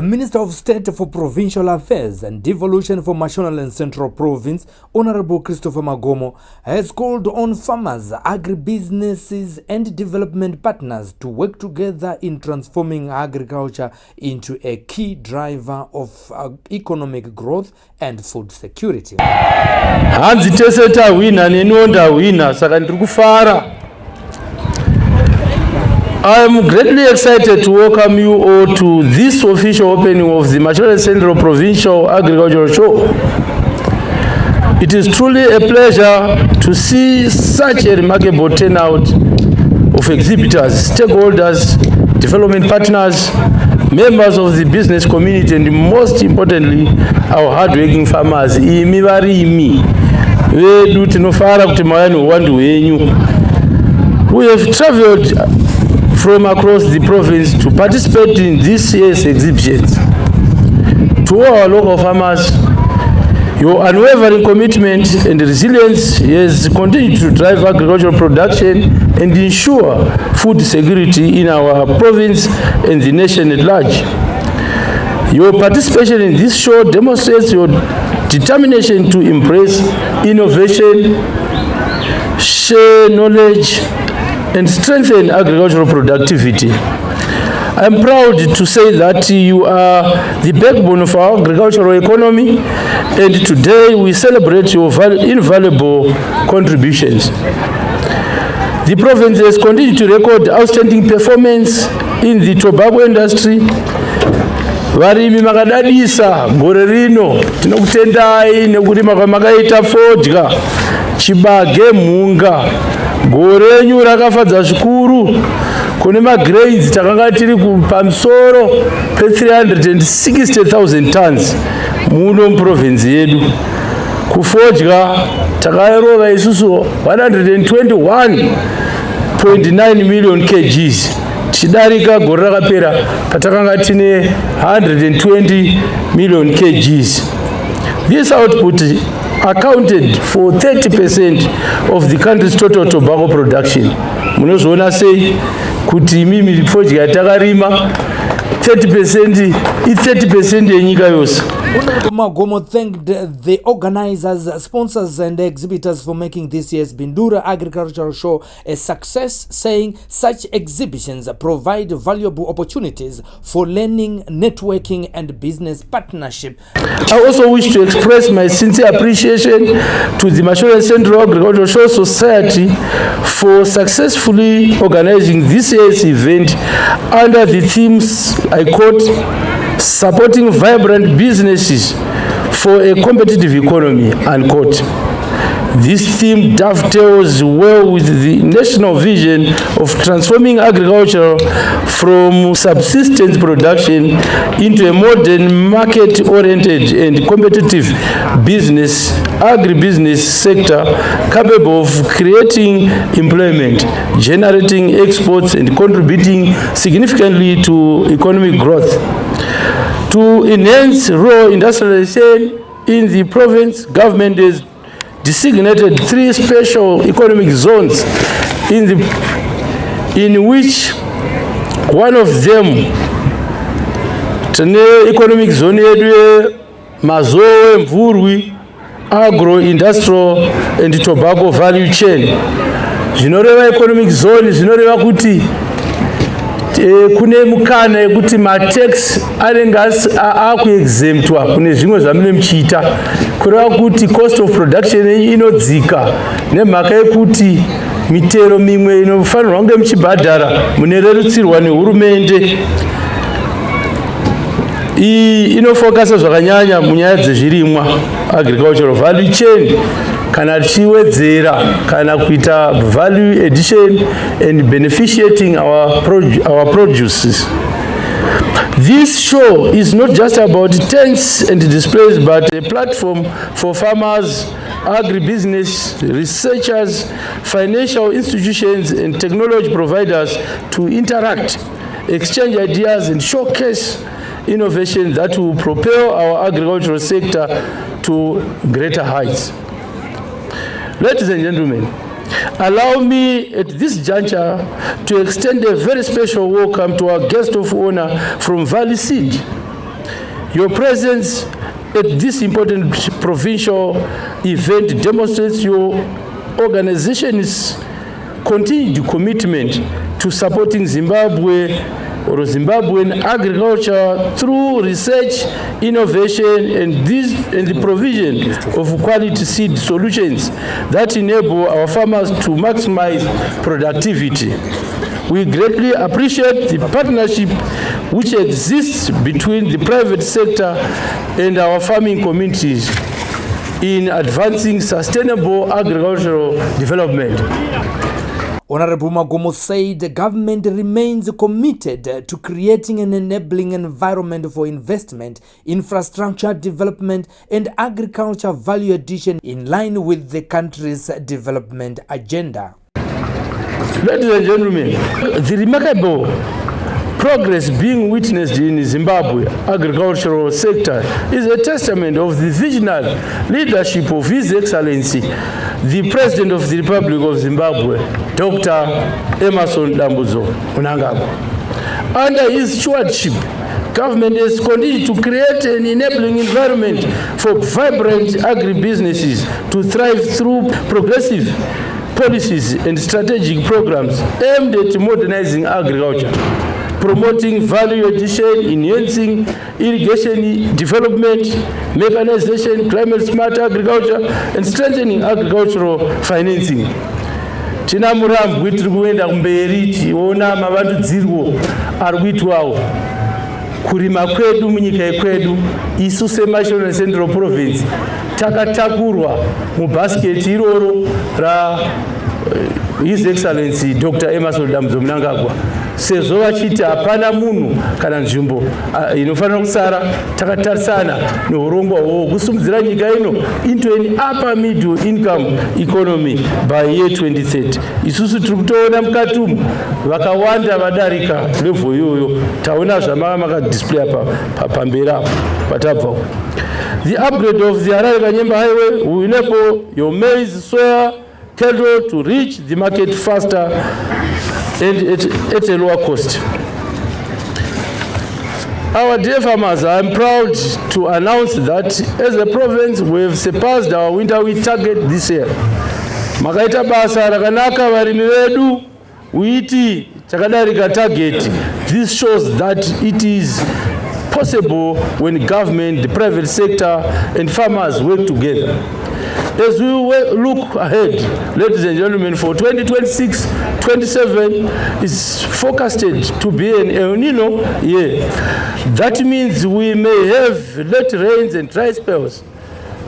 The Minister of State for Provincial Affairs and Devolution for Mashonaland and Central Province, Honorable Christopher Magomo, has called on farmers, agribusinesses and development partners to work together in transforming agriculture into a key driver of economic growth and food security. Handisi Traditonal saka ndiri kufara. I am greatly excited to welcome you all to this official opening of the Mashonaland Central Provincial Agricultural Show. It is truly a pleasure to see such a remarkable turnout of exhibitors, stakeholders, development partners, members of the business community, and most importantly, our hardworking farmers. Varimi, we have traveled from across the province to participate in this year's exhibitions. To our local farmers, your unwavering commitment and resilience has continued to drive agricultural production and ensure food security in our province and the nation at large. Your participation in this show demonstrates your determination to embrace innovation, share knowledge, and strengthen agricultural productivity. I am proud to say that you are the backbone of our agricultural economy, and today we celebrate your invaluable contributions. The province has continued to record outstanding performance in the tobacco industry. Varimi makadadisa gore rino tinokutendai nekuti makaita fodya chibage munga. Gore renyu rakafadza zvikuru kune magrades takanga tiri pamusoro pe 360,000 tons muno muprovince yedu. Kufodya takarova isusu 121.9 million kgs tichidarika gore rakapera patakanga tine 120 million kgs. This output accounted for 30% of the country's total tobacco production. Munozoona sei kuti mimi fodya takarima 30% is 30% yenyika yose. Honorable Magomo thanked the organizers, sponsors and exhibitors for making this year's Bindura Agricultural Show a success, saying such exhibitions provide valuable opportunities for learning, networking and business partnership. I also wish to express my sincere appreciation to the Mashonaland Central Agricultural Show Society for successfully organizing this year's event under the themes, I quote, supporting vibrant businesses for a competitive economy, unquote. This theme dovetails well with the national vision of transforming agriculture from subsistence production into a modern, market-oriented and competitive business, agribusiness sector capable of creating employment, generating exports, and contributing significantly to economic growth. To enhance rural industrialization in the province, government has designated 3 special economic zones in which one of them, economic zone yedu Magomo, Mvurwi, agro-industrial and tobacco value chain. Zvinoreva economic zone zvinoreva kuti kune mukana yekuti matax anenge akuexemptwa kune zvimwe zvamune muchiita, kureva kuti cost of production inodzika nemhaka yekuti mitero mimwe inofanirwa kunge muchibhadhara munorerutsirwa nehurumende. Iyi inofokasa zvakanyanya munyaya dzezvirimwa, agricultural value chain, kana tichiwedzera kana kuita value addition and beneficiating our produces. This show is not just about tents and displays, but a platform for farmers, agribusiness, researchers, financial institutions and technology providers to interact, exchange ideas and showcase innovation that will propel our agricultural sector to greater heights. Ladies and gentlemen, allow me at this juncture to extend a very special welcome to our guest of honor from Valley Seed, Your presence at this important provincial event demonstrates your organization's continued commitment to supporting Zimbabwe or Zimbabwean agriculture through research, innovation, and the provision of quality seed solutions that enable our farmers to maximize productivity. We greatly appreciate the partnership which exists between the private sector and our farming communities in advancing sustainable agricultural development. Honorable Magomo said the government remains committed to creating an enabling environment for investment, infrastructure development, and agriculture value addition in line with the country's development agenda. Ladies and gentlemen, the remarkable progress being witnessed in Zimbabwe agricultural sector is a testament of the visionary leadership of His Excellency, the President of the Republic of Zimbabwe, Dr. Emmerson Dambudzo Mnangagwa. Under his stewardship, government has continued to create an enabling environment for vibrant agribusinesses to thrive through progressive policies and strategic programs aimed at modernizing agriculture, promoting value addition, enhancing irrigation development, mechanization, climate smart agriculture, and strengthening agricultural financing. Tina murambo tiri kuenda kumberi tiona mavandudzirwo ari kuitwawo kurima kwedu munyika yekwedu. Isu seMashonaland Central Province takatakurwa mubasiketi iroro ra His Excellency Dr. Emmerson Dambudzo Mnangagwa. Sezvo vachiti hapana munhu kana nzvimbo inofanira kusara, takatarisana neurongwa hwohwo kusimudzira nyika ino into an upper middle income economy by year 2030. Isusu tiri kutoona mukati umu vakawanda vadarika level iyoyo. Taona zvamava makadisplay pamberi apo patabva. The upgrade of the Harare Kanyemba highway will enable your maize, soya, cattle to reach the market faster and at a lower cost. Our dear farmers, I am proud to announce that as a province we have surpassed our winter wheat target this year. Makaita basa rakanaka varimi vedu wheat chakadarika target. This shows that it is possible when government, the private sector, and farmers work together. As we look ahead, ladies and gentlemen, for 2026-27 is forecasted to be an El Nino year. That means we may have late rains and dry spells.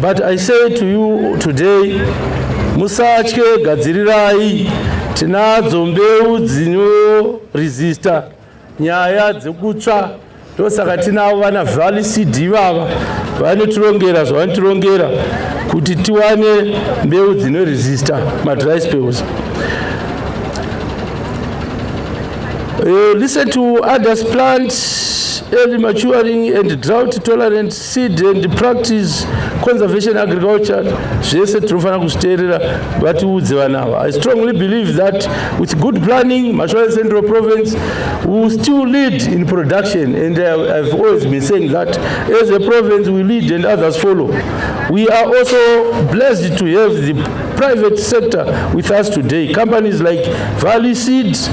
But I say to you today, musatye, gadzirirai, tinadzo mbeu dzinoresista nyaya dzekutsva. Ndosaka tinavo vana valley seed ivava vanotirongera zvavanotirongera kuti tiwane mbeu dzinoresista madry spells. Listen to others plant early maturing and drought tolerant seed and practice conservation agriculture. Zvese tinofana kuzviteerera vatiudze vanava. I strongly believe that with good planning, Magomo Central Province will still lead in production, and I've always been saying that as a province we lead and others follow. We are also blessed to have the private sector with us today. Companies like Valley Seeds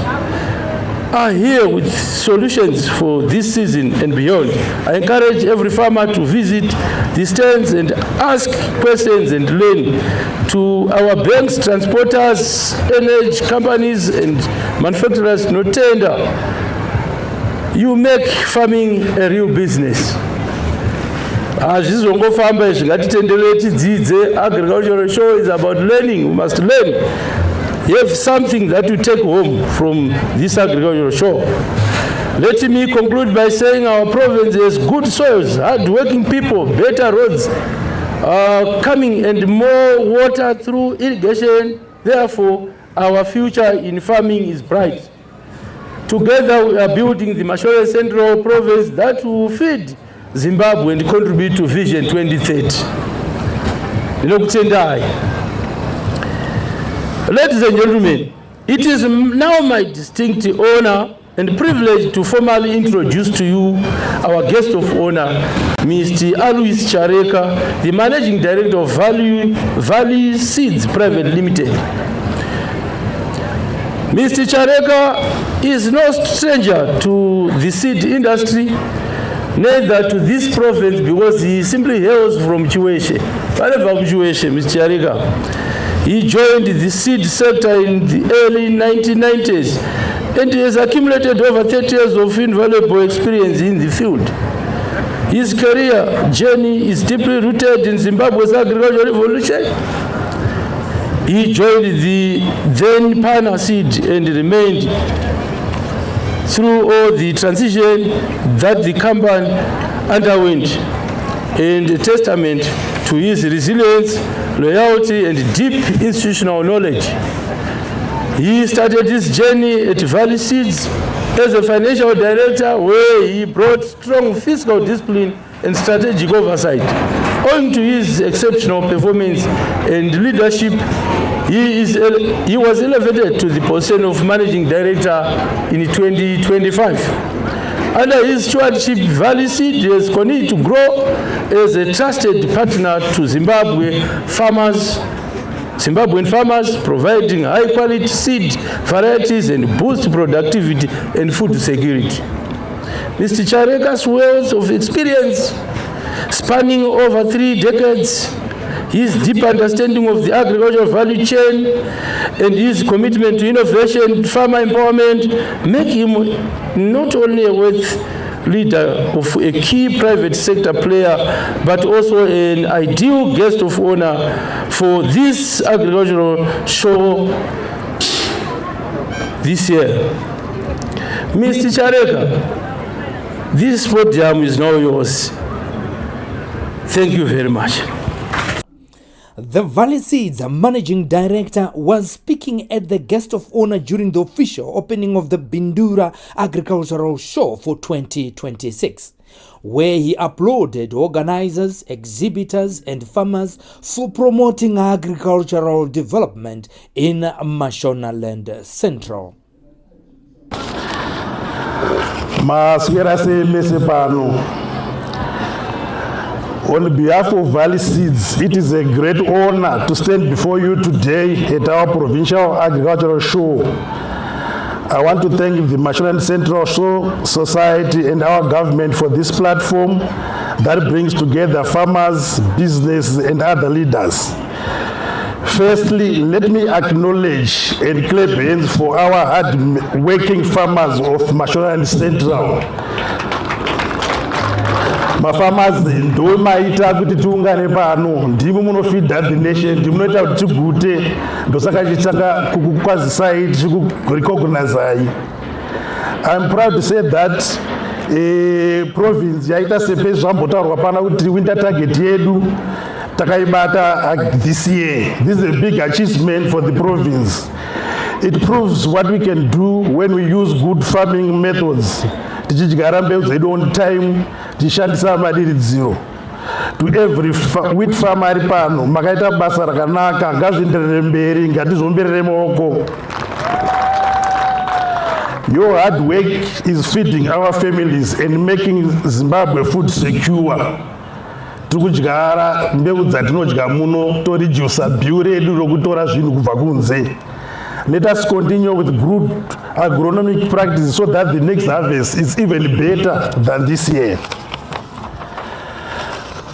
are here with solutions for this season and beyond. I encourage every farmer to visit the stands and ask questions and learn. To our banks, transporters, energy companies, and manufacturers, no tender. You make farming a real business. Azvizongofamba zvingatitenderere tidzidze. Agricultural show is about learning. We must learn. You have something that you take home from this agricultural show. Let me conclude by saying our province has good soils, hard-working people, better roads coming, and more water through irrigation. Therefore, our future in farming is bright. Together, we are building the Magomo Central Province that will feed Zimbabwe and contribute to Vision 2030. Ladies and gentlemen, it is now my distinct honor and privilege to formally introduce to you our guest of honor, Mr. Aluis Chareka, the Managing Director of Valley Seeds Private Limited. Mr. Chareka is no stranger to the seed industry, neither to this province, because he simply hails from Chiweshe. Mr. Chareka. He joined the seed sector in the early 1990s and he has accumulated over 30 years of invaluable experience in the field. His career journey is deeply rooted in Zimbabwe's agricultural revolution. He joined the then Pana Seed and remained through all the transition that the company underwent, and a testament to his resilience, loyalty, and deep institutional knowledge. He started his journey at Valley Seeds as a financial director, where he brought strong fiscal discipline and strategic oversight. Owing to his exceptional performance and leadership, he was elevated to the position of managing director in 2025. Under his stewardship, Valley Seed has continued to grow as a trusted partner to Zimbabwean farmers, providing high-quality seed varieties and boost productivity and food security. Mr. Chareka's wealth of experience, spanning over 3 decades, his deep understanding of the agricultural value chain, and his commitment to innovation and farmer empowerment make him not only a worthy leader of a key private sector player, but also an ideal guest of honor for this agricultural show this year. Mr. Chareka, this podium is now yours. Thank you very much. The Valley Seeds Managing Director was speaking at the guest of honor during the official opening of the Bindura Agricultural Show for 2026, where he applauded organizers, exhibitors, and farmers for promoting agricultural development in Mashonaland Central. On behalf of Valley Seeds, it is a great honor to stand before you today at our Provincial Agricultural Show. I want to thank the Mashonaland Central Society and our government for this platform that brings together farmers, business, and other leaders. Firstly, let me acknowledge and clap hands for our hard-working farmers of Mashonaland Central. Farmers ndo maita kuti tiungane pano, ndimo munofeeda the nation, ndimo munoita kuti tigute, ndosaka tichitsvaka kukukwazisai tichikurecognizai. I'm proud to say that province yaita sepe zvambotaurwa pana kuti winter target yedu takaibata this year. This is a big achievement for the province. It proves what we can do when we use good farming methods. Tichidyara mbeu dzedu on time, tichishandisa madiridziro. To every wheat farmer ari pano, makaita basa rakanaka, ngazvienderere mberi, ngatizomberere maoko. Your hard work is feeding our families and making Zimbabwe food secure. Tikudyara mbeu dzatinodya muno toredusa bill redu rokutora zvinhu kubva kunze. Let us continue with good agronomic practices so that the next harvest is even better than this year.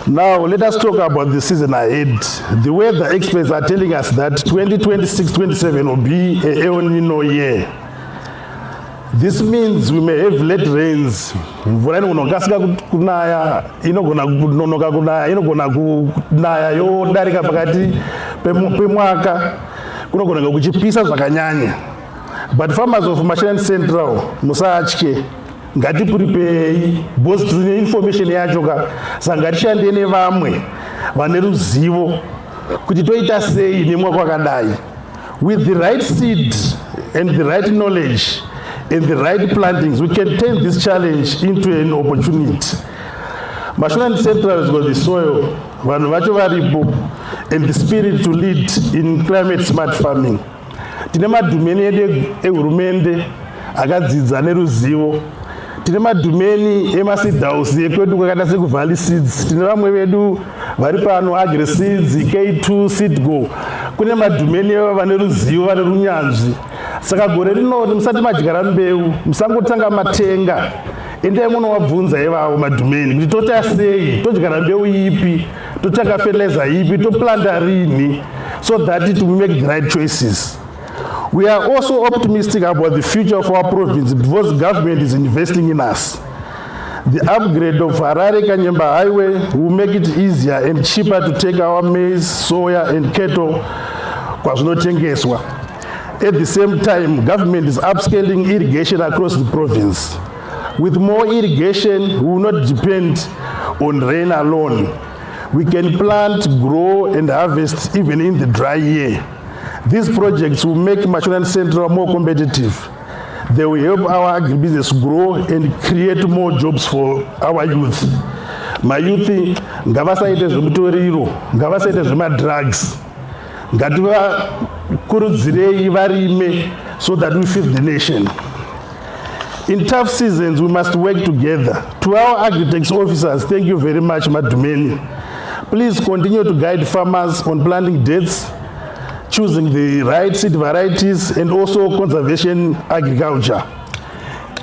Now, let us talk about the season ahead. The weather experts are telling us that 2026-27 will be a El Nino year. This means we may have late rains. Mvura inogona kunaya, inogona kunaya yodarika pakati pemwaka. Kunogona kuchipisa zvakanyanya. But farmers of Mashonaland Central, musatye, ngatiprepare, because tine information yacho saka ngatishande nevamwe vane ruzivo kuti toita sei nemwaka wakadai. With the right seed and the right knowledge and the right plantings, we can turn this challenge into an opportunity. Mashonaland Central has got the soil, vanhu vacho varipo, and the spirit to lead in climate smart farming. Tine madhumeni edu ehurumende akadzidza neruzivo. tine madhumeni emaseed house ekwedu kwakaita sekuValley Seeds. Tine vamwe vedu vari pano Agric Seeds, K2 Seedgo. Kune madhumeni vane ruzivo, vane runyanzvi. Saka gore rinoti musati madyara mbeu musangotanga matenga, endai munovabvunza ivavo madhumeni kuti toita sei, todyara mbeu ipi, totsvaka fertilizer ipi, toplanta rini, so that we make the right choices. We are also optimistic about the future of our province because government is investing in us. The upgrade of Harare-Kanyemba Highway will make it easier and cheaper to take our maize, soya and cattle kwazvinotengeswa. At the same time, government is upscaling irrigation across the province. With more irrigation, we will not depend on rain alone. We can plant, grow and harvest even in the dry year. These projects will make Mashonaland Central more competitive. They will help our agribusiness grow and create more jobs for our youth. My youth, ngavasaite zvemutoriro, ngavasaite zvemadrugs. Ngativakurudzirei varime so that we feed the nation. In tough seasons, we must work together. To our agri-tech officers, thank you very much, Madhumeni. Please continue to guide farmers on planting dates, choosing the right seed varieties, and also conservation agriculture.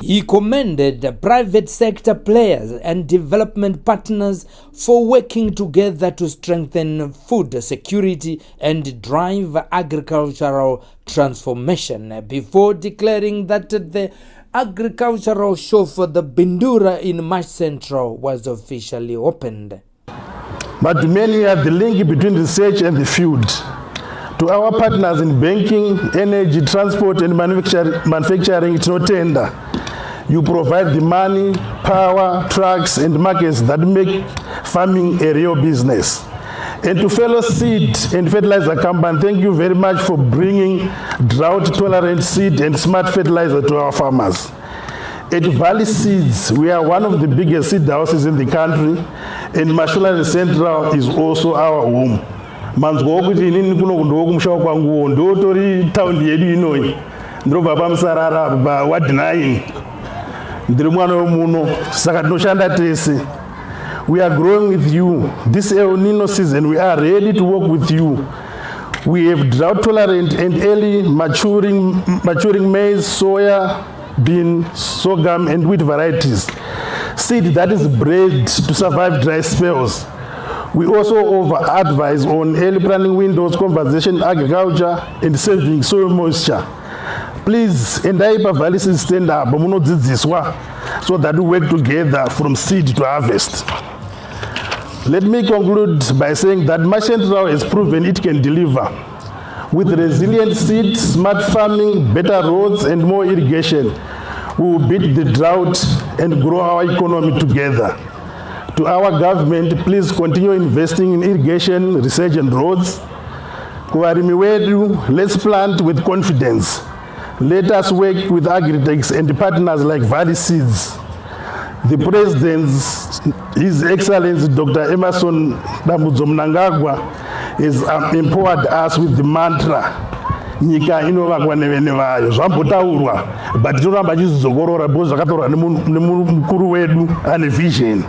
He commended the private sector players and development partners for working together to strengthen food security and drive agricultural transformation before declaring that the agricultural show for the Bindura in March Central was officially opened. But many are the link between research and the field. To our partners in banking, energy, transport and manufacturing, it's no tender. You provide the money, power, trucks and markets that make farming a real business. And to fellow seed and fertilizer company, thank you very much for bringing drought-tolerant seed and smart fertilizer to our farmers. At Valley Seeds, we are one of the biggest seed houses in the country, and Mashonaland Central is also our home. Manzwa okuti inini kuno kundokumushawo kwanguwo ndotori taundi yedu inoi ndinobva pamusarara pa ward 9 ndiri mwana wemuno saka tinoshanda tese. We are growing with you. This El Nino season we are ready to work with you. We have drought tolerant and early maturing maize, soya, bean, sorghum and wheat varieties. Seed that is bred to survive dry spells. We also over-advise on early planting windows, conservation agriculture, and saving soil moisture. Please, endaipa Valley Seeds stand up, so that we work together from seed to harvest. Let me conclude by saying that March Central has proven it can deliver. With resilient seed, smart farming, better roads, and more irrigation, we will beat the drought and grow our economy together. To our government, please continue investing in irrigation, research and roads. Varimi wedu, let's plant with confidence. Let us work with agri-techs and partners like Valley Seeds. The President, His Excellency Dr. Emerson Mnangagwa, has empowered us with the mantra, nyika inovakwa nevene vayo. Zvambotaurwa, but tinoramba tichizokorora because zvakatorwa nemukuru wedu ane vision.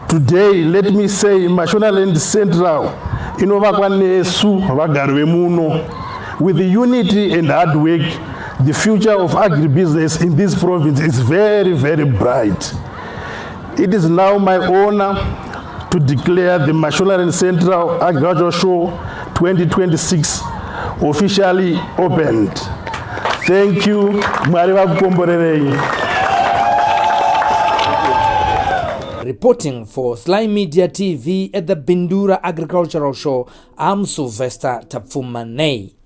Today, let me say, Mashonaland Central, inovakwa nesu vagari vemuno. With the unity and hard work, the future of agribusiness in this province is very, very bright. It is now my honor to declare the Mashonaland Central Agricultural Show 2026 officially opened. Thank you. Mwari vakukomborerei. Reporting for SlyMedia TV at the Bindura Agricultural Show, I'm Sylvester Tapfumanei.